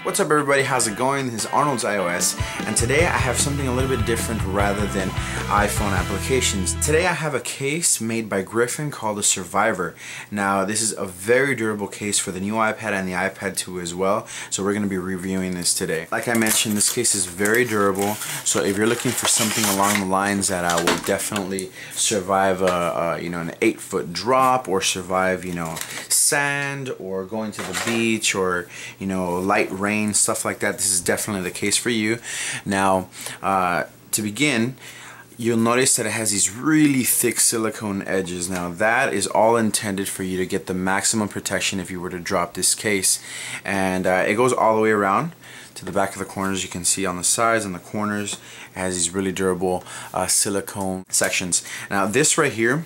What's up everybody, how's it going? This is Arnold's iOS, and today I have something a little bit different rather than iPhone applications. Today I have a case made by Griffin called the Survivor. Now this is a very durable case for the new iPad and the iPad 2 as well, so we're going to be reviewing this today. Like I mentioned, this case is very durable, so if you're looking for something along the lines that will definitely survive an 8-foot drop, or survive sand, or going to the beach, or light rain, stuff like that, this is definitely the case for you. Now to begin, you'll notice that it has these really thick silicone edges. Now that is all intended for you to get the maximum protection if you were to drop this case, and it goes all the way around to the back of the corners. You can see on the sides and the corners it has these really durable silicone sections. Now this right here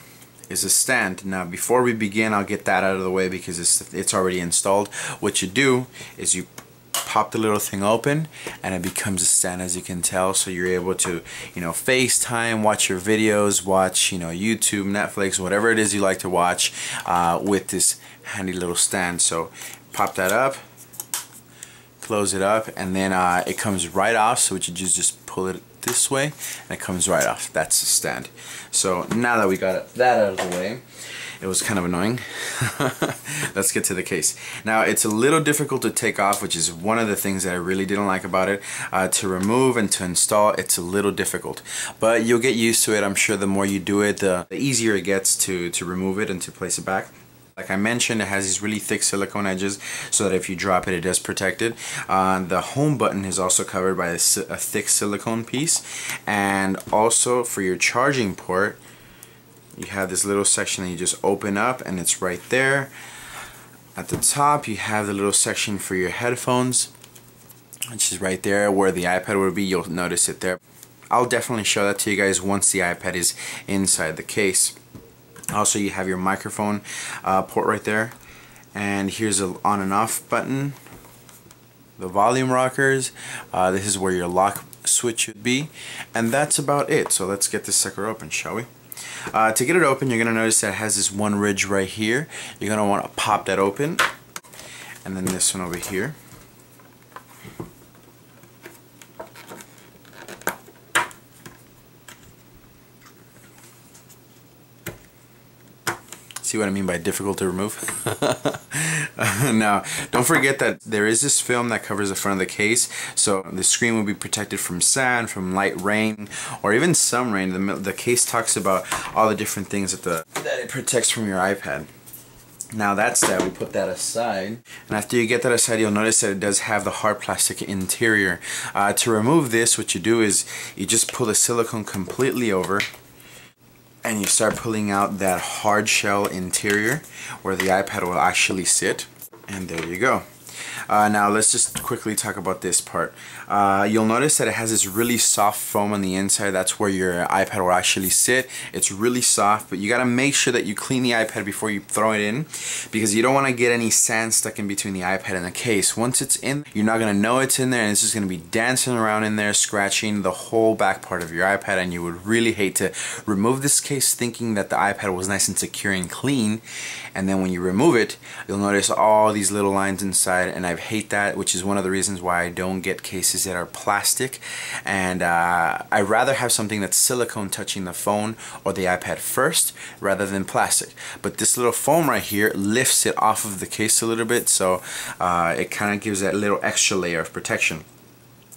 is a stand. Now before we begin, I'll get that out of the way because it's already installed. What you do is you pop the little thing open and it becomes a stand, as you can tell, so you're able to FaceTime, watch your videos, watch YouTube, Netflix, whatever it is you like to watch with this handy little stand. So pop that up, close it up, and then it comes right off. So what you do is just pull it this way and it comes right off. That's the stand. So now that we got that out of the way, it was kind of annoying. Let's get to the case. Now it's a little difficult to take off, which is one of the things that I really didn't like about it. To remove and to install, it's a little difficult, but you'll get used to it. I'm sure the more you do it, the easier it gets to remove it and to place it back. Like I mentioned, it has these really thick silicone edges so that if you drop it, it does protect it. The home button is also covered by a thick silicone piece, and also for your charging port, you have this little section that you just open up and it's right there. At the top you have the little section for your headphones, which is right there where the iPad would be. You'll notice it there. I'll definitely show that to you guys once the iPad is inside the case. Also, you have your microphone port right there, and here's an on and off button, the volume rockers, this is where your lock switch should be, and that's about it. So let's get this sucker open, shall we? To get it open, you're going to notice that it has this one ridge right here. You're going to want to pop that open, and then this one over here. See what I mean by difficult to remove? Now, don't forget that there is this film that covers the front of the case, so the screen will be protected from sand, from light rain, or even some rain. The case talks about all the different things that it protects from your iPad. Now that's that, we put that aside, and after you get that aside, you'll notice that it does have the hard plastic interior. To remove this, what you do is you just pull the silicone completely over, and you start pulling out that hard shell interior where the iPad will actually sit, and there you go. Now let's just quickly talk about this part. You'll notice that it has this really soft foam on the inside. That's where your iPad will actually sit. It's really soft, but you gotta make sure that you clean the iPad before you throw it in, because you don't want to get any sand stuck in between the iPad and the case. Once it's in, you're not gonna know it's in there, and it's just gonna be dancing around in there, scratching the whole back part of your iPad, and you would really hate to remove this case thinking that the iPad was nice and secure and clean, and then when you remove it, you'll notice all these little lines inside, and I hate that, which is one of the reasons why I don't get cases that are plastic, and I'd rather have something that's silicone touching the phone or the iPad first rather than plastic. But this little foam right here lifts it off of the case a little bit, so it kind of gives that little extra layer of protection.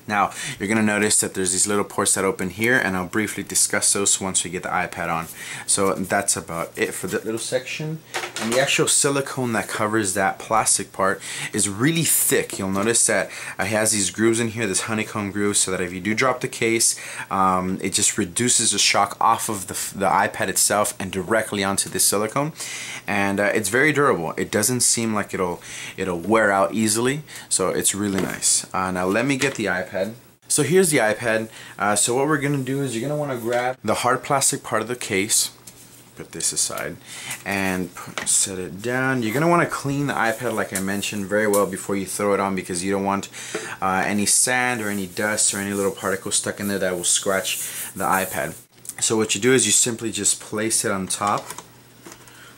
Now you're going to notice that there's these little ports that open here, and I'll briefly discuss those once we get the iPad on. So that's about it for that little section. And the actual silicone that covers that plastic part is really thick. You'll notice that it has these grooves in here, this honeycomb groove, so that if you do drop the case, it just reduces the shock off of the iPad itself and directly onto this silicone. And it's very durable. It doesn't seem like it'll wear out easily, so it's really nice. Now let me get the iPad. So here's the iPad. So what we're going to do is you're going to want to grab the hard plastic part of the case, put this aside, and set it down. You're going to want to clean the iPad, like I mentioned, very well before you throw it on, because you don't want any sand or any dust or any little particles stuck in there that will scratch the iPad. So what you do is you simply just place it on top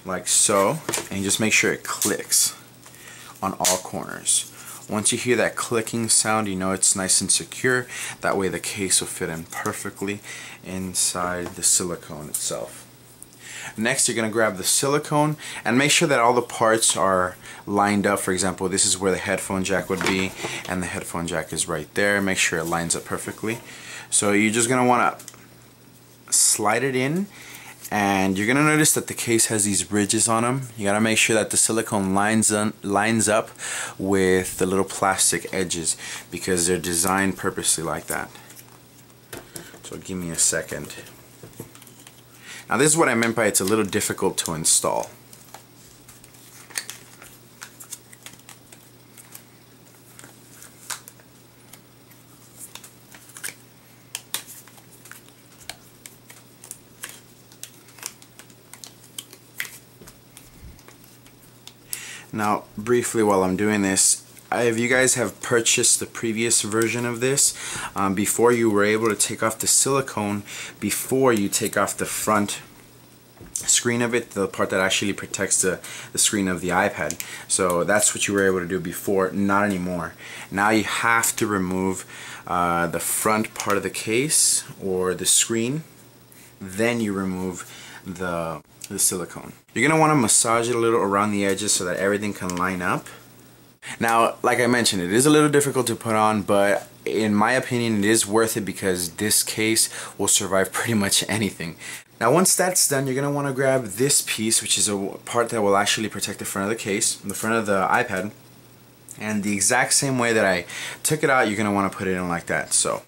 like so, and you just make sure it clicks on all corners. Once you hear that clicking sound, you know it's nice and secure. That way the case will fit in perfectly inside the silicone itself. Next, you're going to grab the silicone and make sure that all the parts are lined up. For example, this is where the headphone jack would be, and the headphone jack is right there. Make sure it lines up perfectly. So you're just going to want to slide it in, and you're going to notice that the case has these ridges on them. You got to make sure that the silicone lines up with the little plastic edges, because they're designed purposely like that. So give me a second. Now this is what I meant by it's a little difficult to install. Now briefly while I'm doing this, if you guys have purchased the previous version of this, before you were able to take off the silicone, before you take off the front screen of it, the part that actually protects the screen of the iPad. So that's what you were able to do before, not anymore. Now you have to remove the front part of the case or the screen, then you remove the silicone. You're going to want to massage it a little around the edges so that everything can line up. Now, like I mentioned, it is a little difficult to put on, but in my opinion, it is worth it because this case will survive pretty much anything. Now, once that's done, you're going to want to grab this piece, which is a part that will actually protect the front of the case, the front of the iPad, and the exact same way that I took it out, you're going to want to put it in like that. So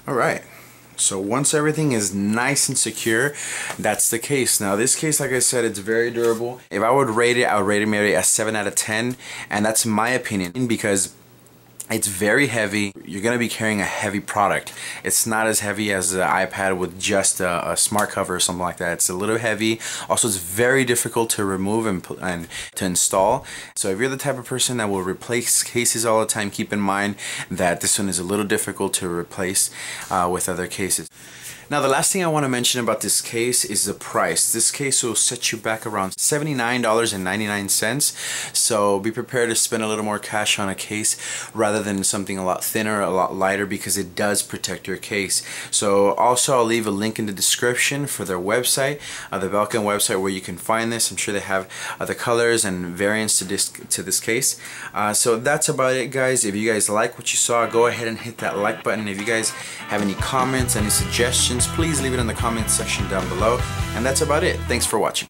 alright, so once everything is nice and secure, that's the case. Now this case, like I said, it's very durable. If I would rate it, I would rate it maybe a 7 out of 10, and that's my opinion because it's very heavy. You're going to be carrying a heavy product. It's not as heavy as the iPad with just a smart cover or something like that. It's a little heavy. Also, it's very difficult to remove and to install. So if you're the type of person that will replace cases all the time, keep in mind that this one is a little difficult to replace with other cases. Now the last thing I want to mention about this case is the price. This case will set you back around $79.99, so be prepared to spend a little more cash on a case rather than something a lot thinner, a lot lighter, because it does protect your case. So also I'll leave a link in the description for their website, the Belkin website, where you can find this. I'm sure they have the colors and variants to this case. So that's about it, guys. If you guys like what you saw, go ahead and hit that like button. If you guys have any comments, any suggestions, please leave it in the comment section down below. And that's about it. Thanks for watching.